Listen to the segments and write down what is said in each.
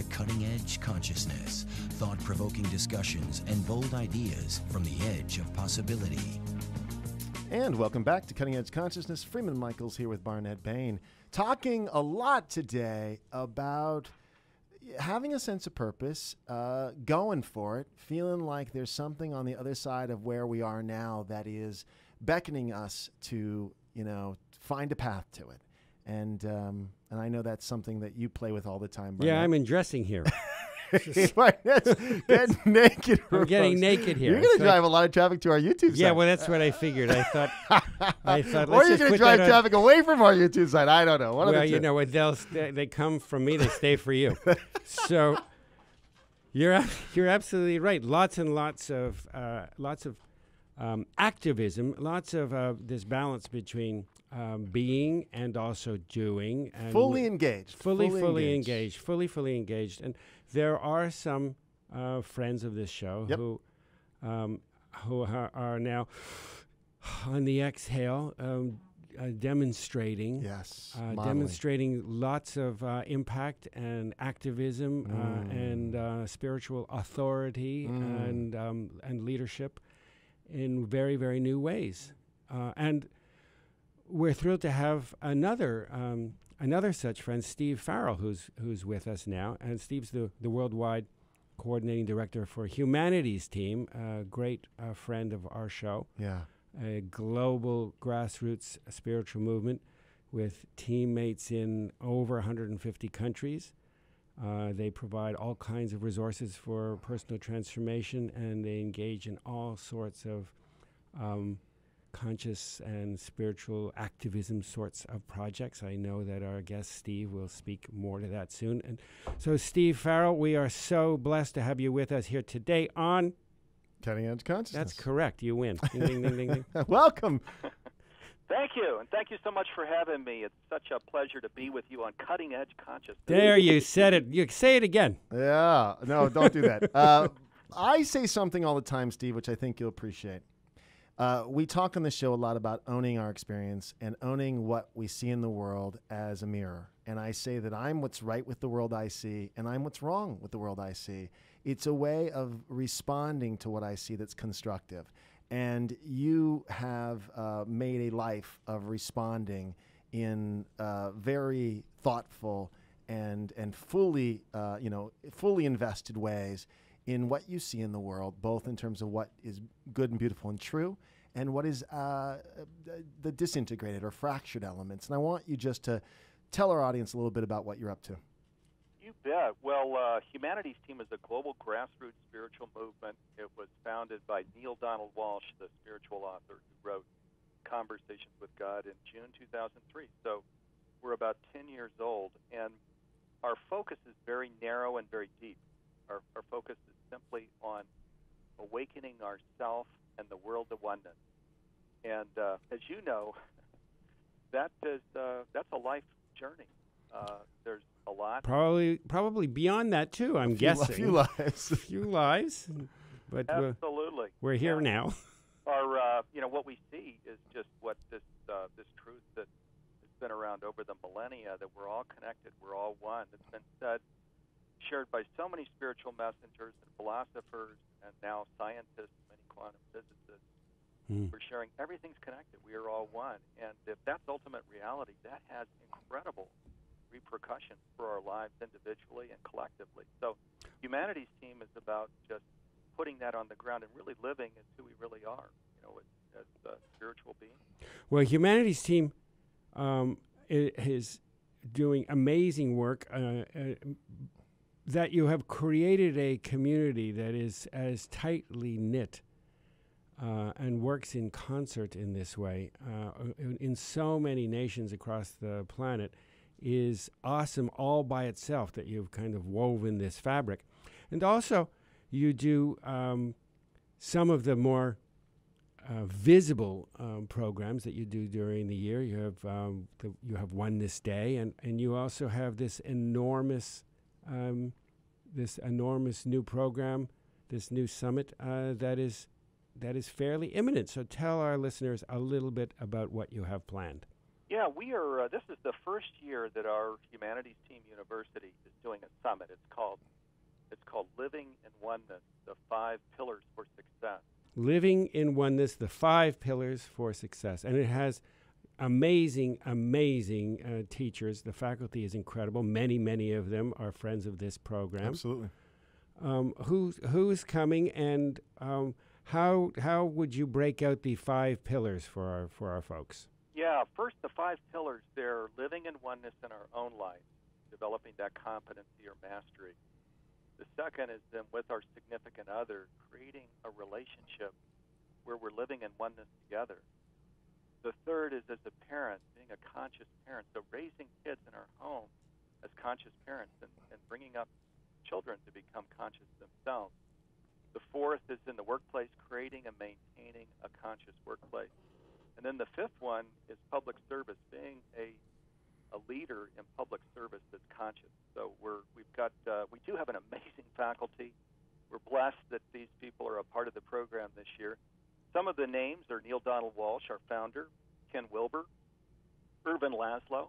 Cutting Edge Consciousness, thought-provoking discussions and bold ideas from the edge of possibility. And welcome back to Cutting Edge Consciousness. Freeman and Michaels here with Barnet Bain, talking a lot today about having a sense of purpose, going for it, feeling like there's something on the other side of where we are now that is beckoning us to, find a path to it. And I know that's something that you play with all the time, Barnet. Yeah, I'm undressing here. Get naked. I'm getting naked here. You're going to drive a lot of traffic to our YouTube site. Yeah, well, that's what I figured. I thought. Or you're going to drive traffic away from our YouTube site. I don't know. Well, you know what? They come from me. They stay for you. So you're absolutely right. Lots and lots of activism. Lots of this balance between being and also doing. And fully engaged. Fully engaged. And there are some friends of this show who are now on the exhale, demonstrating. Yes, demonstrating lots of impact and activism and spiritual authority and leadership in very, very new ways. And we're thrilled to have another such friend, Steve Farrell, who's with us now. And Steve's the worldwide coordinating director for Humanities Team, a great friend of our show. Yeah. A global grassroots spiritual movement with teammates in over 150 countries. They provide all kinds of resources for personal transformation, and they engage in all sorts of conscious and spiritual activism sorts of projects. I know that our guest Steve will speak more to that soon. And so, Steve Farrell, we are so blessed to have you with us here today on Cutting Edge Consciousness. That's correct. You win. Ding, ding, ding, ding, ding. Welcome. Thank you, and thank you so much for having me. It's such a pleasure to be with you on Cutting Edge Consciousness. There, you said it. You say it again. Yeah. No, don't do that. I say something all the time, Steve, which I think you'll appreciate. We talk on the show a lot about owning our experience and owning what we see in the world as a mirror. And I say that I'm what's right with the world I see, and I'm what's wrong with the world I see. It's a way of responding to what I see that's constructive. And you have made a life of responding in very thoughtful and fully invested ways in what you see in the world, both in terms of what is good and beautiful and true, and what is the disintegrated or fractured elements. And I want you just to tell our audience a little bit about what you're up to. You bet. Well, Humanities Team is a global grassroots spiritual movement. It was founded by Neil Donald Walsh, the spiritual author who wrote Conversations with God in June 2003. So we're about 10 years old, and our focus is very narrow and very deep. Our focus is simply on awakening ourself and the world of oneness. And as you know, that's a life journey. There's a lot. Probably beyond that too. I'm guessing. A few lives. A few lives. But absolutely, we're here now. Our what we see is just what this truth that has been around over the millennia, that we're all connected, we're all one. It's been said, shared by so many spiritual messengers and philosophers, and now scientists, many quantum physicists. We're sharing everything's connected. We are all one, and if that's ultimate reality, that has incredible repercussions for our lives individually and collectively. So Humanities Team is about just putting that on the ground and really living as who we really are, as spiritual beings. Well, Humanities Team is doing amazing work, that you have created a community that is as tightly knit and works in concert in this way in so many nations across the planet is awesome all by itself, that you've kind of woven this fabric. And also, you do some of the more visible programs that you do during the year. You have Oneness Day, and you also have this enormous new program, this new summit that is fairly imminent. So tell our listeners a little bit about what you have planned. Yeah, we are. This is the first year that our Humanities Team University is doing a summit. It's called Living in Oneness: The 5 Pillars for Success. Living in Oneness: The 5 Pillars for Success, and it has amazing teachers. The faculty is incredible. Many of them are friends of this program. Absolutely. Who's coming, and how would you break out the 5 pillars for our folks? Yeah, first the 5 pillars. They're living in oneness in our own life, developing that competency or mastery. The second is then with our significant other, creating a relationship where we're living in oneness together. The third is as a parent, being a conscious parent, so raising kids in our home as conscious parents and bringing up children to become conscious themselves. The fourth is in the workplace, creating and maintaining a conscious workplace. And then the fifth one is public service, being a leader in public service that's conscious. So we do have an amazing faculty. We're blessed that these people are a part of the program this year. Some of the names are Neil Donald Walsh, our founder, Ken Wilber, Irvin Laszlo,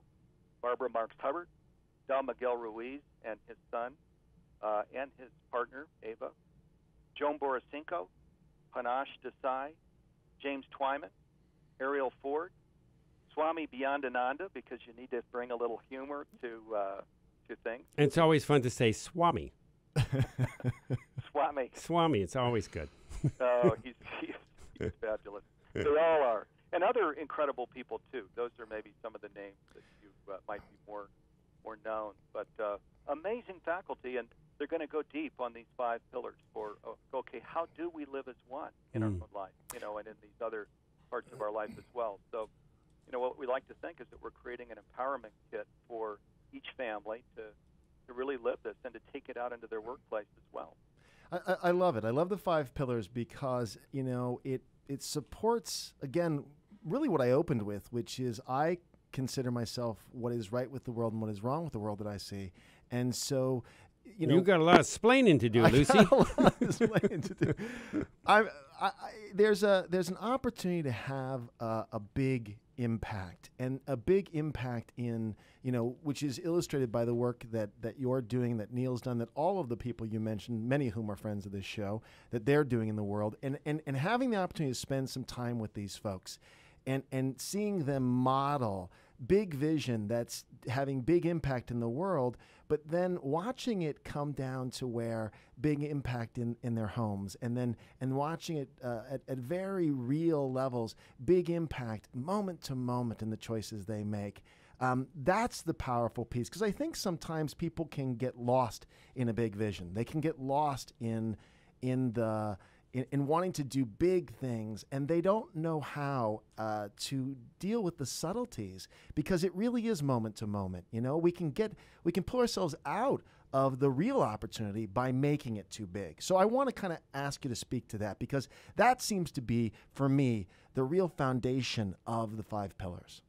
Barbara Marks Hubbard, Don Miguel Ruiz and his son and his partner, Ava, Joan Borisenko, Panache Desai, James Twyman, Ariel Ford, Swami Byandananda, because you need to bring a little humor to things. And it's always fun to say Swami. Swami, it's always good. Oh, he's fabulous. They all are. And other incredible people, too. Those are maybe some of the names that you might be more known. But amazing faculty, and they're going to go deep on these 5 pillars for, okay, how do we live as one in our own life, and in these other parts of our life as well. So, what we like to think is that we're creating an empowerment kit for each family to really live this and to take it out into their workplace as well. I love it. I love the 5 pillars because, it supports, again, really what I opened with, which is I consider myself what is right with the world and what is wrong with the world that I see. And so, you've got a lot of splaining to do, Lucy. I got a lot of splaining to do. There's an opportunity to have a big impact, and a big impact in, which is illustrated by the work that you're doing, that Neil's done, that all of the people you mentioned, many of whom are friends of this show, that they're doing in the world, and having the opportunity to spend some time with these folks and seeing them model big vision that's having big impact in the world, but then watching it come down to where big impact in their homes, and watching it at very real levels, big impact moment to moment in the choices they make. That's the powerful piece, because I think sometimes people can get lost in a big vision. They can get lost in wanting to do big things, and they don't know how to deal with the subtleties, because it really is moment to moment. We can pull ourselves out of the real opportunity by making it too big. So I want to kind of ask you to speak to that, because that seems to be, for me, the real foundation of the 5 pillars.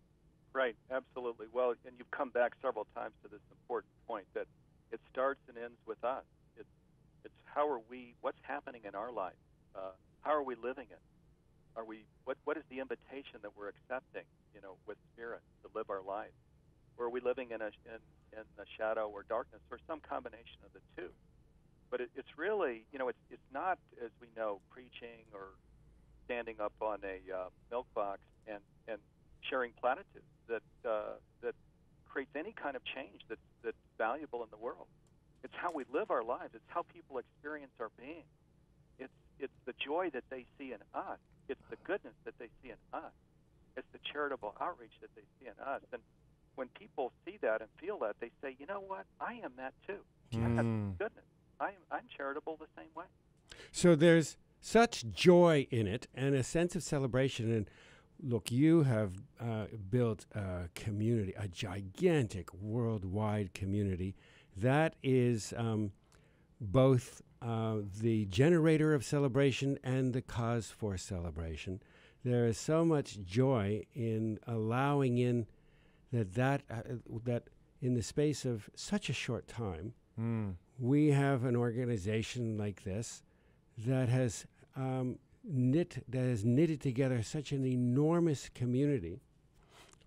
Right, absolutely. Well, and you've come back several times to this important point that it starts and ends with us. It's what's happening in our life. How are we living it? What is the invitation that we're accepting, with spirit to live our life? Or are we living in the shadow or darkness, or some combination of the two? But it's really, it's not, as we know, preaching or standing up on a milk box and sharing platitudes that creates any kind of change that's valuable in the world. It's how we live our lives. It's how people experience our being. It's the joy that they see in us. It's the goodness that they see in us. It's the charitable outreach that they see in us. And when people see that and feel that, they say, you know what? I am that too. I have goodness. I'm charitable the same way. So there's such joy in it and a sense of celebration. And look, you have built a community, a gigantic worldwide community that is both the generator of celebration and the cause for celebration. There is so much joy in allowing in that in the space of such a short time, we have an organization like this that has knitted together such an enormous community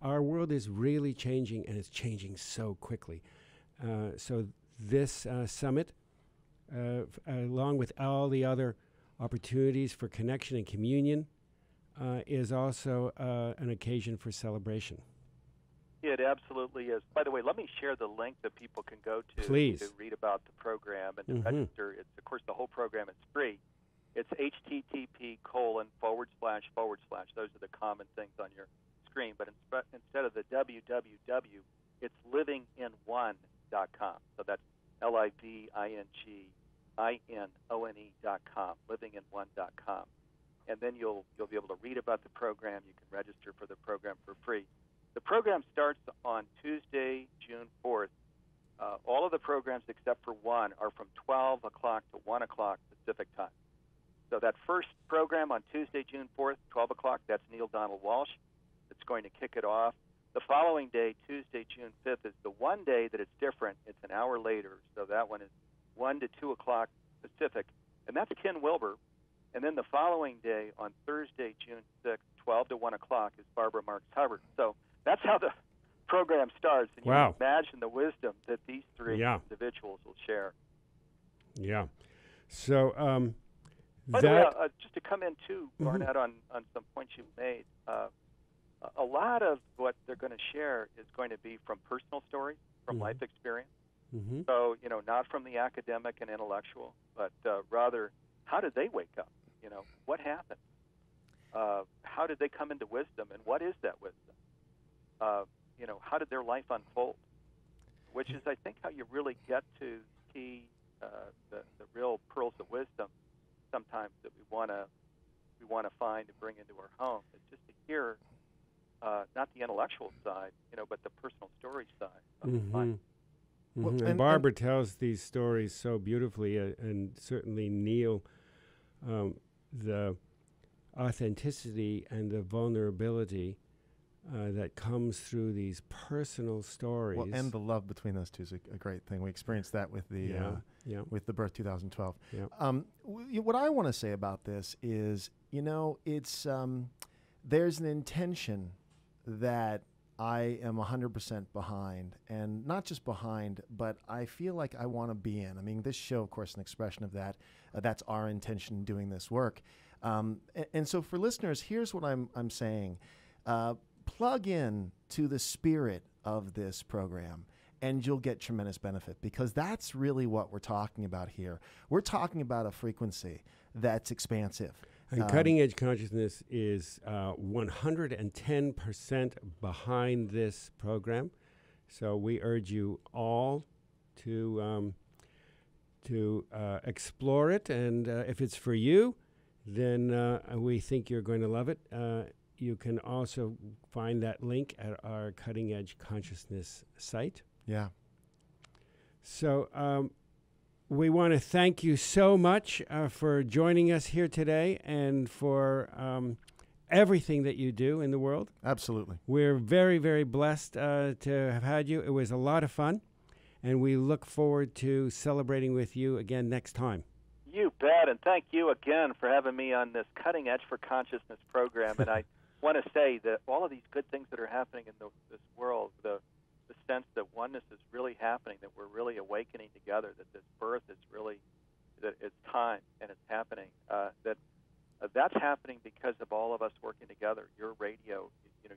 our world is really changing, and it's changing so quickly. So this summit, along with all the other opportunities for connection and communion, is also an occasion for celebration. It absolutely is. By the way, let me share the link that people can go to Please. to read about the program and to register. It's, of course, the whole program is free. It's http:// Those are the common things on your screen. But instead of the www, it's livinginone.com. So that's livinginone.com, livinginone.com. And then you'll be able to read about the program. You can register for the program for free. The program starts on Tuesday, June 4th. All of the programs except for one are from 12 o'clock to 1 o'clock Pacific time. So that first program on Tuesday, June 4th, 12 o'clock, that's Neil Donald Walsh. It's going to kick it off. The following day, Tuesday, June 5th, is the one day that it's different. It's an hour later, so that one is 1 to 2 o'clock Pacific, and that's Ken Wilber. And then the following day, on Thursday, June 6th, 12 to 1 o'clock, is Barbara Marks Hubbard. So that's how the program starts, and you can imagine the wisdom that these three individuals will share. Yeah. So by the way, just to come in too, Barnett, on some points you made, a lot of what they're going to share is going to be from personal stories, from life experience. So, not from the academic and intellectual, but rather, how did they wake up? What happened? How did they come into wisdom, and what is that wisdom? How did their life unfold? Which is, I think, how you really get to see the real pearls of wisdom. Sometimes that we want to find and bring into our home. It's just to hear not the intellectual side, but the personal story side of life. Well, and Barbara tells these stories so beautifully, and certainly Neil, the authenticity and the vulnerability that comes through these personal stories. Well, and the love between those two is a great thing. We experienced that with the with the Birth 2012. What I want to say about this is, it's there's an intention that I am 100% behind, and not just behind, but I feel like I want to be in. I mean, this show, of course, is an expression of that. That's our intention doing this work. And so for listeners, here's what I'm saying. Plug in to the spirit of this program, and you'll get tremendous benefit, because that's really what we're talking about here. We're talking about a frequency that's expansive. And Cutting Edge Consciousness is 110% behind this program. So we urge you all to explore it. And if it's for you, then we think you're going to love it. You can also find that link at our Cutting Edge Consciousness site. Yeah. So we want to thank you so much for joining us here today, and for everything that you do in the world. Absolutely. We're very, very blessed to have had you. It was a lot of fun, and we look forward to celebrating with you again next time. You bet, and thank you again for having me on this Cutting Edge for Consciousness program. And I want to say that all of these good things that are happening in this world, the sense that oneness is really happening, that we're really awakening together, that this birth is really, that it's time and it's happening, that's happening because of all of us working together. Your radio,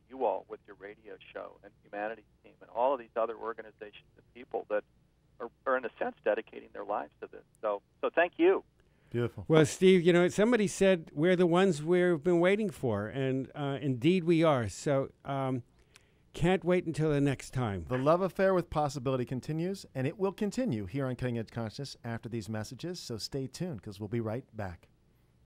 you all with your radio show, and Humanities Team, and all of these other organizations and people that are in a sense dedicating their lives to this. So thank you. Beautiful. Well, Steve, somebody said we're the ones we've been waiting for, and indeed we are. So can't wait until the next time. The love affair with possibility continues, and it will continue here on Cutting Edge Consciousness after these messages. So stay tuned, because we'll be right back.